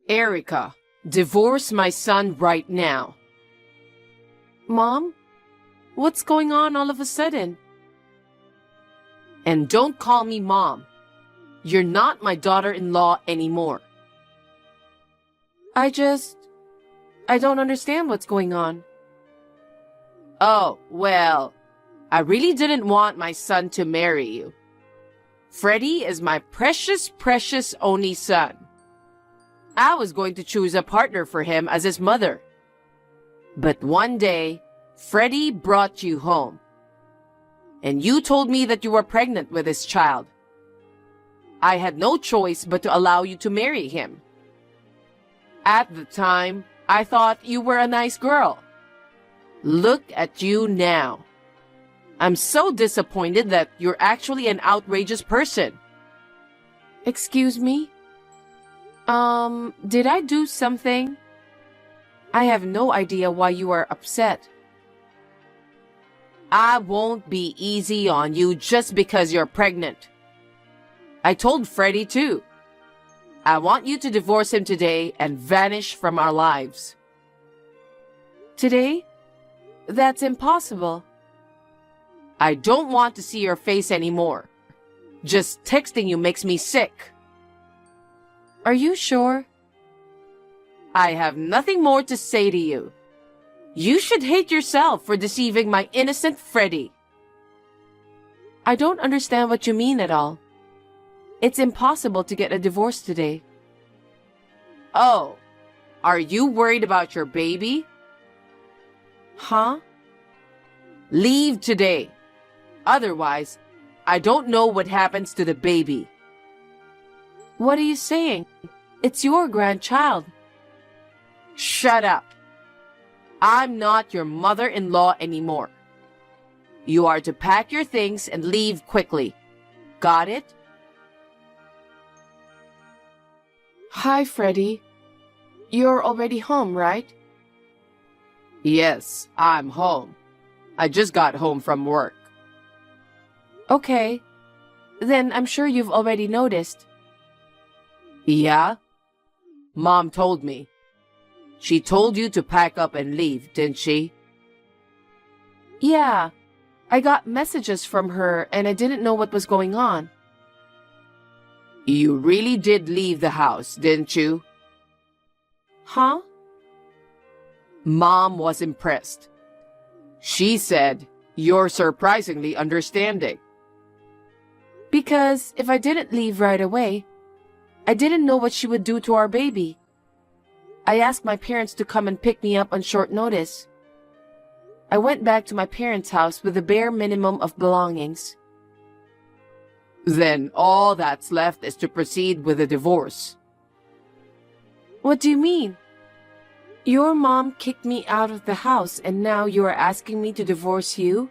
Erica, divorce my son right now. Mom? What's going on all of a sudden? And don't call me Mom. You're not my daughter-in-law anymore. I don't understand what's going on. Oh, well, I really didn't want my son to marry you. Freddie is my precious, precious only son. I was going to choose a partner for him as his mother. But one day, Freddie brought you home. And you told me that you were pregnant with his child. I had no choice but to allow you to marry him. At the time, I thought you were a nice girl. Look at you now. I'm so disappointed that you're actually an outrageous person. Excuse me? Did I do something? I have no idea why you are upset. I won't be easy on you just because you're pregnant. I told Freddie too. I want you to divorce him today and vanish from our lives. Today? That's impossible. I don't want to see your face anymore. Just texting you makes me sick. Are you sure? I have nothing more to say to you. You should hate yourself for deceiving my innocent Freddie. I don't understand what you mean at all. It's impossible to get a divorce today. Oh, are you worried about your baby? Huh? Leave today. Otherwise, I don't know what happens to the baby. What are you saying? It's your grandchild. Shut up. I'm not your mother-in-law anymore. You are to pack your things and leave quickly. Got it? Hi, Freddie. You're already home, right? Yes, I'm home. I just got home from work. Okay. Then I'm sure you've already noticed. Yeah? Mom told me. She told you to pack up and leave, didn't she? Yeah. I got messages from her and I didn't know what was going on. You really did leave the house, didn't you? Huh? Mom was impressed. She said, you're surprisingly understanding. Because if I didn't leave right away, I didn't know what she would do to our baby. I asked my parents to come and pick me up on short notice. I went back to my parents' house with the bare minimum of belongings. Then all that's left is to proceed with a divorce. What do you mean? Your mom kicked me out of the house and now you are asking me to divorce you?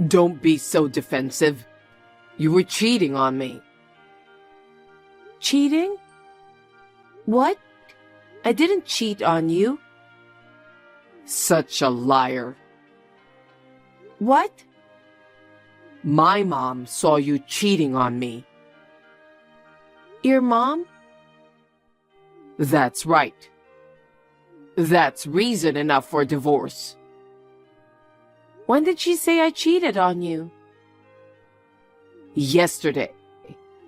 Don't be so defensive. You were cheating on me. Cheating? What? I didn't cheat on you. Such a liar. What? My mom saw you cheating on me. Your mom? That's right. That's reason enough for divorce. When did she say I cheated on you? Yesterday.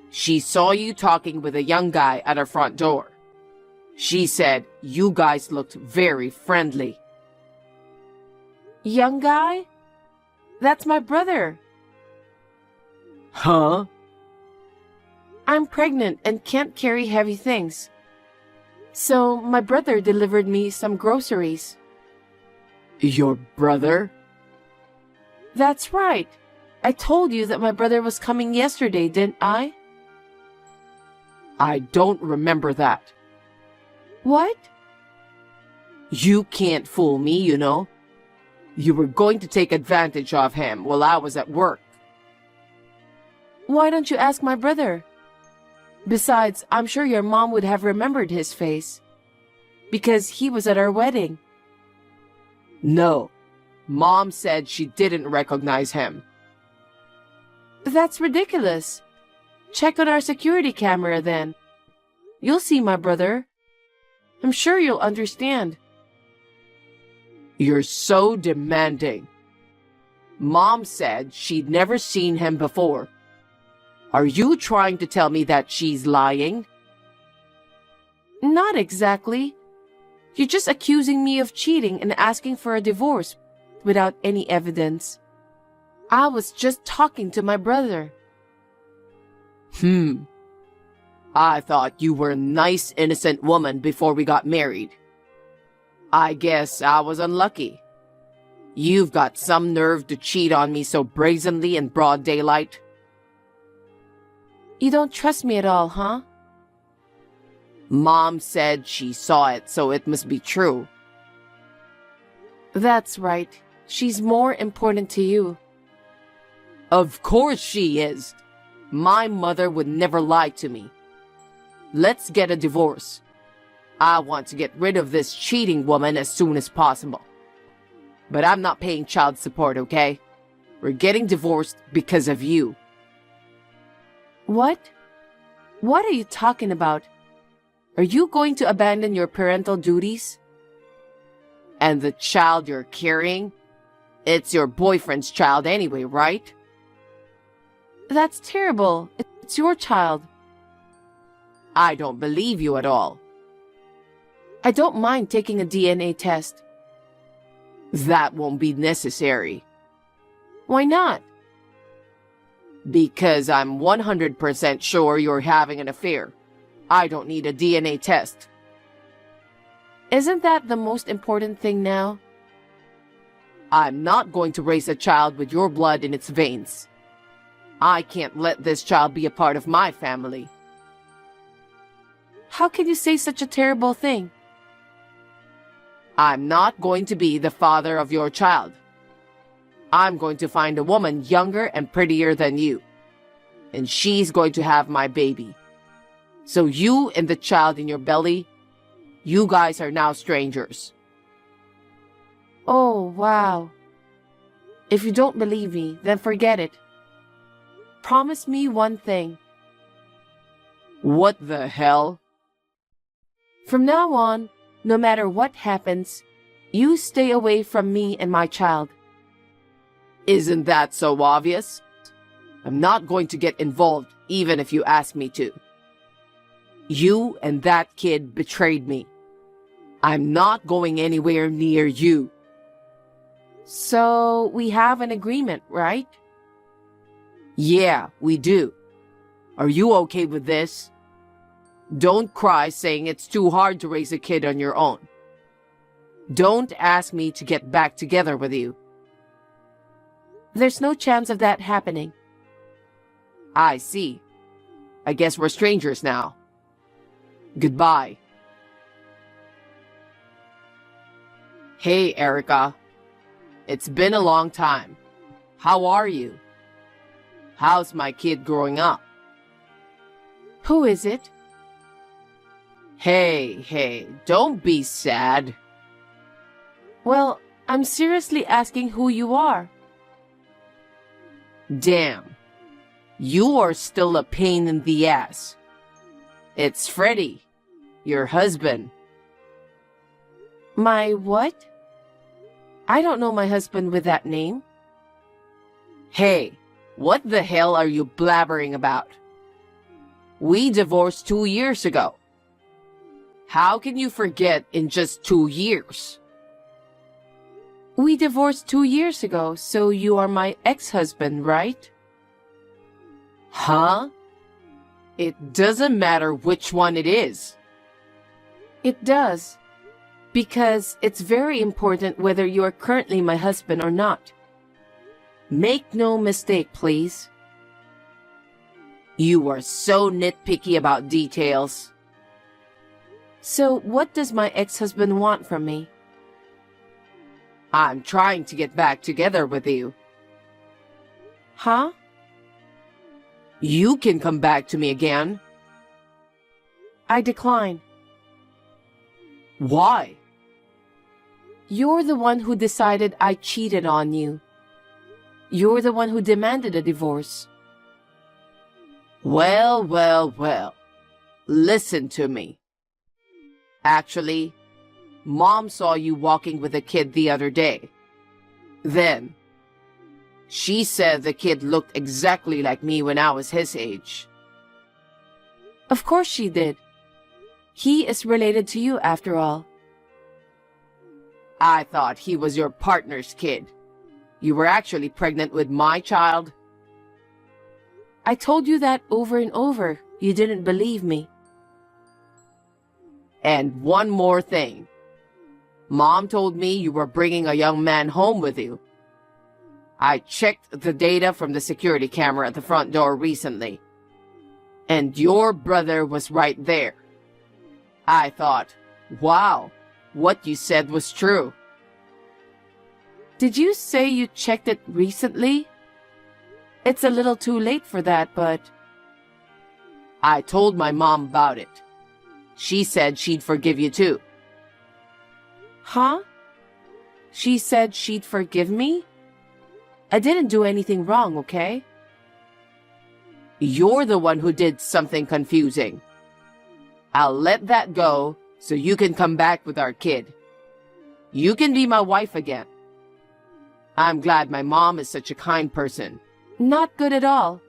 She saw you talking with a young guy at our front door. She said you guys looked very friendly. Young guy? That's my brother. Huh? I'm pregnant and can't carry heavy things. So my brother delivered me some groceries. Your brother? That's right. I told you that my brother was coming yesterday, didn't I? I don't remember that. What? You can't fool me, you know. You were going to take advantage of him while I was at work. Why don't you ask my brother? Besides, I'm sure your mom would have remembered his face. Because he was at our wedding. No. Mom said she didn't recognize him. That's ridiculous. Check on our security camera then. You'll see, my brother. I'm sure you'll understand. You're so demanding. Mom said she'd never seen him before. Are you trying to tell me that she's lying? Not exactly. You're just accusing me of cheating and asking for a divorce without any evidence. I was just talking to my brother. I thought you were a nice, innocent woman before we got married. I guess I was unlucky. You've got some nerve to cheat on me so brazenly in broad daylight. You don't trust me at all, huh? Mom said she saw it, so it must be true. That's right. She's more important to you. Of course she is. My mother would never lie to me. Let's get a divorce. I want to get rid of this cheating woman as soon as possible. But I'm not paying child support, okay? We're getting divorced because of you. What? What are you talking about? Are you going to abandon your parental duties? And the child you're carrying? It's your boyfriend's child anyway, right? That's terrible. It's your child. I don't believe you at all. I don't mind taking a DNA test. That won't be necessary. Why not? Because I'm 100% sure you're having an affair. I don't need a DNA test. Isn't that the most important thing now? I'm not going to raise a child with your blood in its veins. I can't let this child be a part of my family. How can you say such a terrible thing? I'm not going to be the father of your child. I'm going to find a woman younger and prettier than you. And she's going to have my baby. So you and the child in your belly, you guys are now strangers. Oh, wow. If you don't believe me, then forget it. Promise me one thing. What the hell? From now on, no matter what happens, you stay away from me and my child. Isn't that so obvious? I'm not going to get involved even if you ask me to. You and that kid betrayed me. I'm not going anywhere near you. So, we have an agreement, right? Yeah, we do. Are you okay with this? Don't cry saying it's too hard to raise a kid on your own. Don't ask me to get back together with you. There's no chance of that happening. I see. I guess we're strangers now. Goodbye. Hey, Erica. It's been a long time. How are you? How's my kid growing up? Who is it? Hey, don't be sad. Well, I'm seriously asking who you are. Damn. You are still a pain in the ass. It's Freddy, your husband. My what? I don't know my husband with that name. Hey, what the hell are you blabbering about? We divorced 2 years ago. How can you forget in just 2 years? We divorced 2 years ago, so you are my ex-husband, right? Huh? It doesn't matter which one it is. It does. Because it's very important whether you are currently my husband or not. Make no mistake, please. You are so nitpicky about details. So, what does my ex-husband want from me? I'm trying to get back together with you. Huh? You can come back to me again. I decline. Why? You're the one who decided I cheated on you. You're the one who demanded a divorce. Well. Listen to me. Actually, Mom saw you walking with a kid the other day. Then, she said the kid looked exactly like me when I was his age. Of course she did. He is related to you after all. I thought he was your partner's kid. You were actually pregnant with my child? I told you that over and over. You didn't believe me. And one more thing. Mom told me you were bringing a young man home with you. I checked the data from the security camera at the front door recently. And your brother was right there. I thought, wow, what you said was true. Did you say you checked it recently? It's a little too late for that, but... I told my mom about it. She said she'd forgive you too. Huh? She said she'd forgive me? I didn't do anything wrong, okay? You're the one who did something confusing. I'll let that go so you can come back with our kid. You can be my wife again. I'm glad my mom is such a kind person. Not good at all.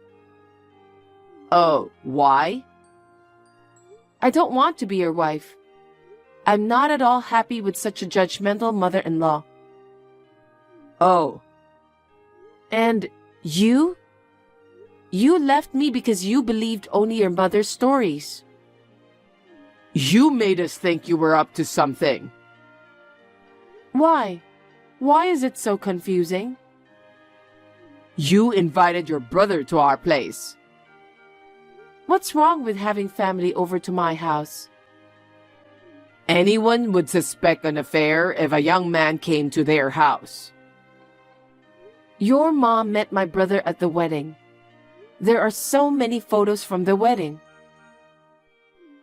Oh, why? I don't want to be your wife. I'm not at all happy with such a judgmental mother-in-law. Oh. And you? You left me because you believed only your mother's stories. You made us think you were up to something. Why? Why is it so confusing? You invited your brother to our place. What's wrong with having family over to my house? Anyone would suspect an affair if a young man came to their house. Your mom met my brother at the wedding. There are so many photos from the wedding.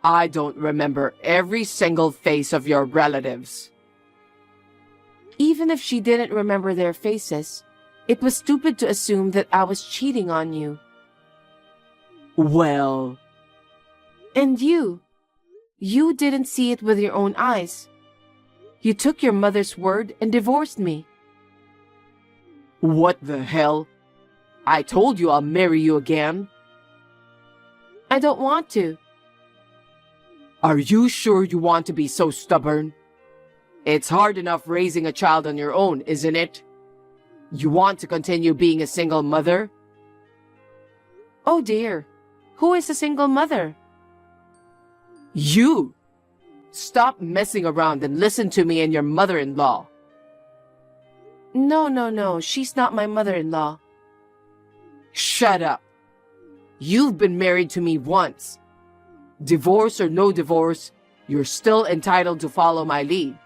I don't remember every single face of your relatives. Even if she didn't remember their faces, it was stupid to assume that I was cheating on you. Well... And you didn't see it with your own eyes. You took your mother's word and divorced me. What the hell? I told you I'll marry you again. I don't want to. Are you sure you want to be so stubborn? It's hard enough raising a child on your own, isn't it? You want to continue being a single mother? Oh dear, who is a single mother? You! Stop messing around and listen to me and your mother-in-law. No, she's not my mother-in-law. Shut up. You've been married to me once. Divorce or no divorce, you're still entitled to follow my lead.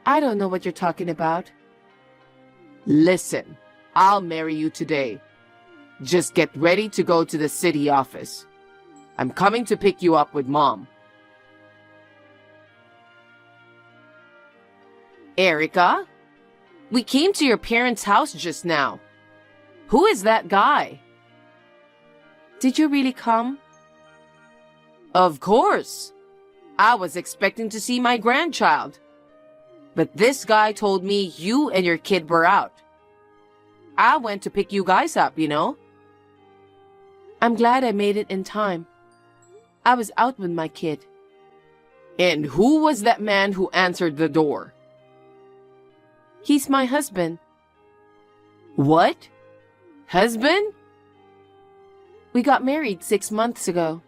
I don't know what you're talking about. Listen, I'll marry you today. Just get ready to go to the city office. I'm coming to pick you up with Mom. Erica? We came to your parents' house just now. Who is that guy? Did you really come? Of course. I was expecting to see my grandchild. But this guy told me you and your kid were out. I went to pick you guys up, you know. I'm glad I made it in time. I was out with my kid. And who was that man who answered the door? He's my husband. What? Husband? We got married 6 months ago.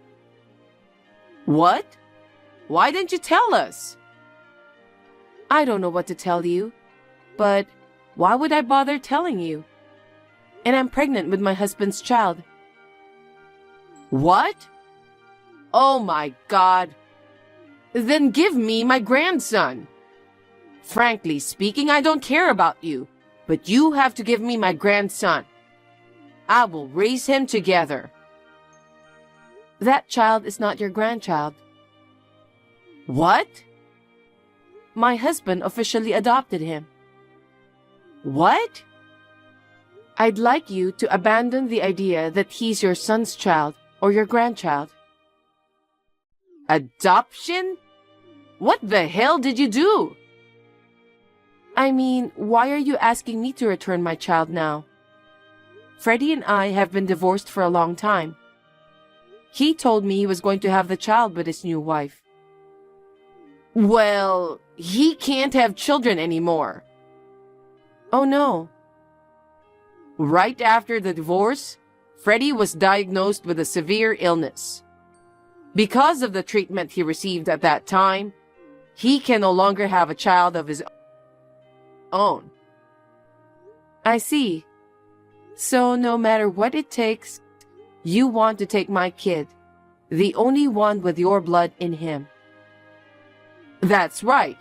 What? Why didn't you tell us? I don't know what to tell you, but why would I bother telling you? And I'm pregnant with my husband's child. What? Oh my God. Then give me my grandson. Frankly speaking, I don't care about you, but you have to give me my grandson. I will raise him together. That child is not your grandchild. What? My husband officially adopted him. What? I'd like you to abandon the idea that he's your son's child or your grandchild. Adoption? What the hell did you do? I mean, why are you asking me to return my child now? Freddie and I have been divorced for a long time. He told me he was going to have the child with his new wife. Well, he can't have children anymore. Oh no. Right after the divorce, Freddie was diagnosed with a severe illness. Because of the treatment he received at that time, he can no longer have a child of his own. I see. So no matter what it takes, you want to take my kid, the only one with your blood in him. That's right.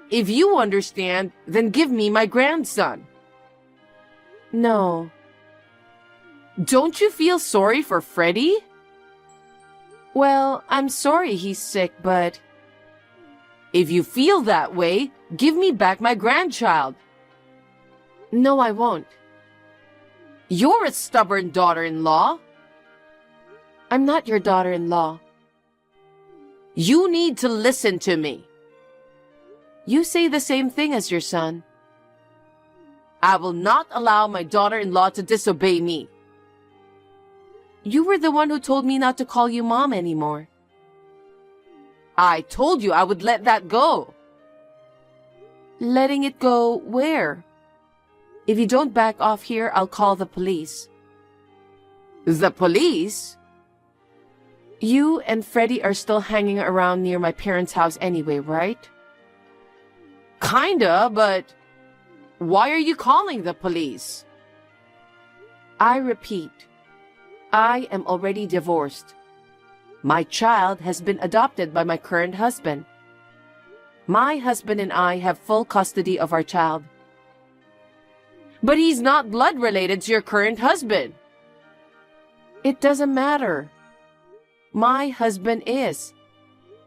If you understand, then give me my grandson. No. Don't you feel sorry for Freddie? Well, I'm sorry he's sick, but... If you feel that way, give me back my grandchild. No, I won't. You're a stubborn daughter-in-law. I'm not your daughter-in-law. You need to listen to me. You say the same thing as your son. I will not allow my daughter-in-law to disobey me. You were the one who told me not to call you mom anymore. I told you I would let that go. Letting it go where? If you don't back off here, I'll call the police. The police? You and Freddie are still hanging around near my parents' house anyway, right? Kinda, but why are you calling the police? I repeat, I am already divorced. My child has been adopted by my current husband. My husband and I have full custody of our child. But he's not blood related to your current husband. It doesn't matter. My husband is.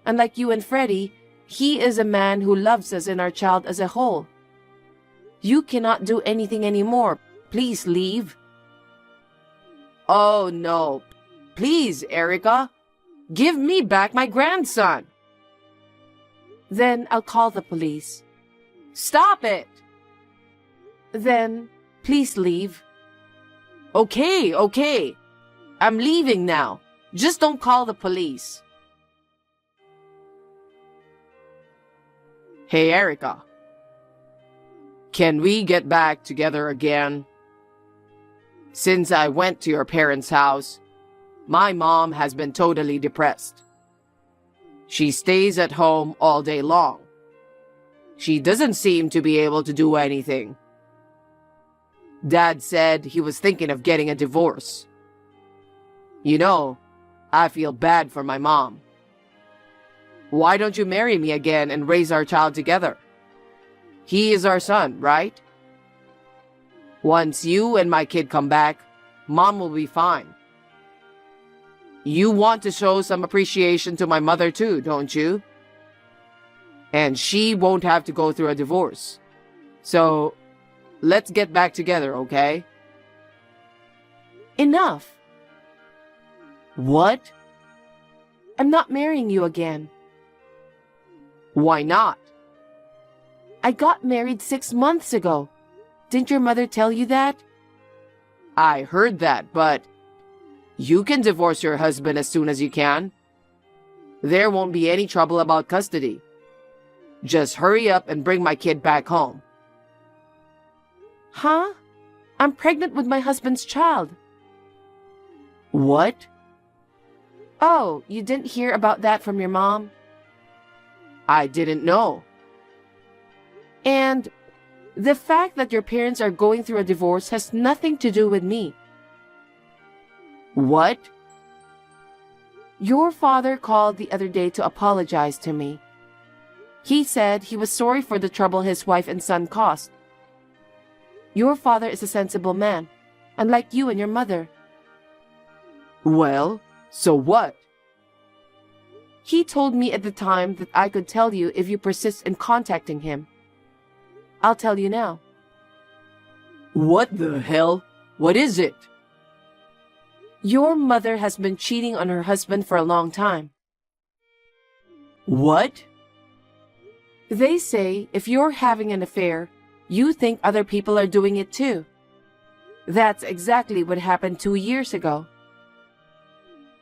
Unlike you and Freddie, he is a man who loves us and our child as a whole. You cannot do anything anymore. Please leave. Oh no. Please, Erica. Give me back my grandson. Then I'll call the police. Stop it. Then please leave. Okay. I'm leaving now. Just don't call the police. Hey, Erica. Can we get back together again? Since I went to your parents' house, my mom has been totally depressed. She stays at home all day long. She doesn't seem to be able to do anything. Dad said he was thinking of getting a divorce. You know, I feel bad for my mom. Why don't you marry me again and raise our child together? He is our son, right? Once you and my kid come back, Mom will be fine. You want to show some appreciation to my mother too, don't you? And she won't have to go through a divorce. So, let's get back together, okay? Enough. What? I'm not marrying you again. Why not? I got married 6 months ago. Didn't your mother tell you that? I heard that, but you can divorce your husband as soon as you can. There won't be any trouble about custody. Just hurry up and bring my kid back home. Huh? I'm pregnant with my husband's child. What? Oh, you didn't hear about that from your mom? I didn't know. And the fact that your parents are going through a divorce has nothing to do with me. What? Your father called the other day to apologize to me. He said he was sorry for the trouble his wife and son caused. Your father is a sensible man, unlike you and your mother. Well, so what? He told me at the time that I could tell you if you persist in contacting him. I'll tell you now. What the hell? What is it? Your mother has been cheating on her husband for a long time. What? They say if you're having an affair, you think other people are doing it too. That's exactly what happened 2 years ago.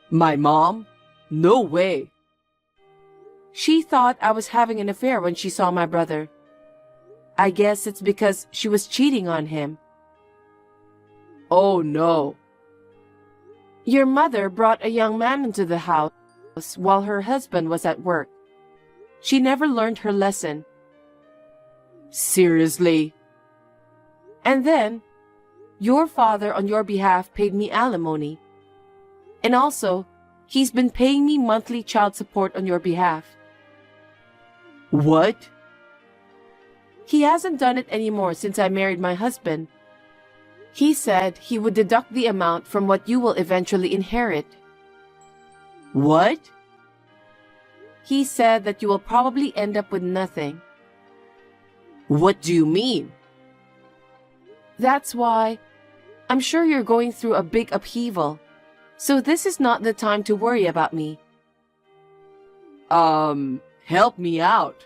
My mom? No way. She thought I was having an affair when she saw my brother. I guess it's because she was cheating on him. Oh no. Your mother brought a young man into the house while her husband was at work. She never learned her lesson. Seriously? And then, your father on your behalf paid me alimony. And also, he's been paying me monthly child support on your behalf. What? He hasn't done it anymore since I married my husband. He said he would deduct the amount from what you will eventually inherit. What? He said that you will probably end up with nothing. What do you mean? That's why I'm sure you're going through a big upheaval. So this is not the time to worry about me. Help me out.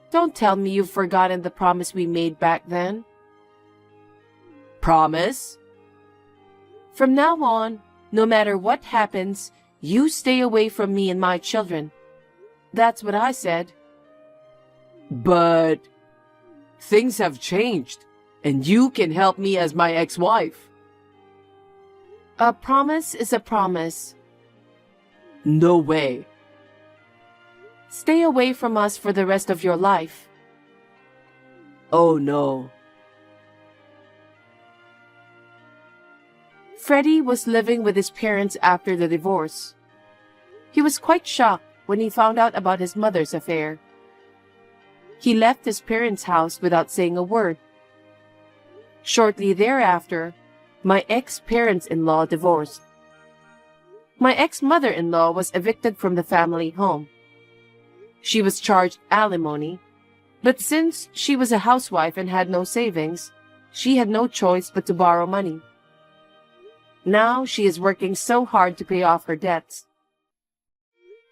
Don't tell me you've forgotten the promise we made back then. Promise? From now on, no matter what happens, you stay away from me and my children. That's what I said. But things have changed, and you can help me as my ex-wife. A promise is a promise. No way. Stay away from us for the rest of your life. Oh no. Freddie was living with his parents after the divorce. He was quite shocked when he found out about his mother's affair. He left his parents' house without saying a word. Shortly thereafter, my ex-parents-in-law divorced. My ex-mother-in-law was evicted from the family home. She was charged alimony, but since she was a housewife and had no savings, she had no choice but to borrow money. Now she is working so hard to pay off her debts.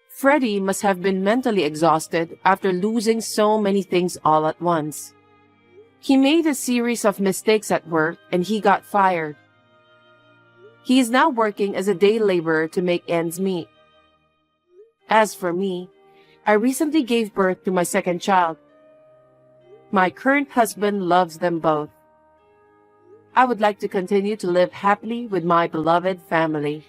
Freddie must have been mentally exhausted after losing so many things all at once. He made a series of mistakes at work and he got fired. He is now working as a day laborer to make ends meet. As for me, I recently gave birth to my second child. My current husband loves them both. I would like to continue to live happily with my beloved family.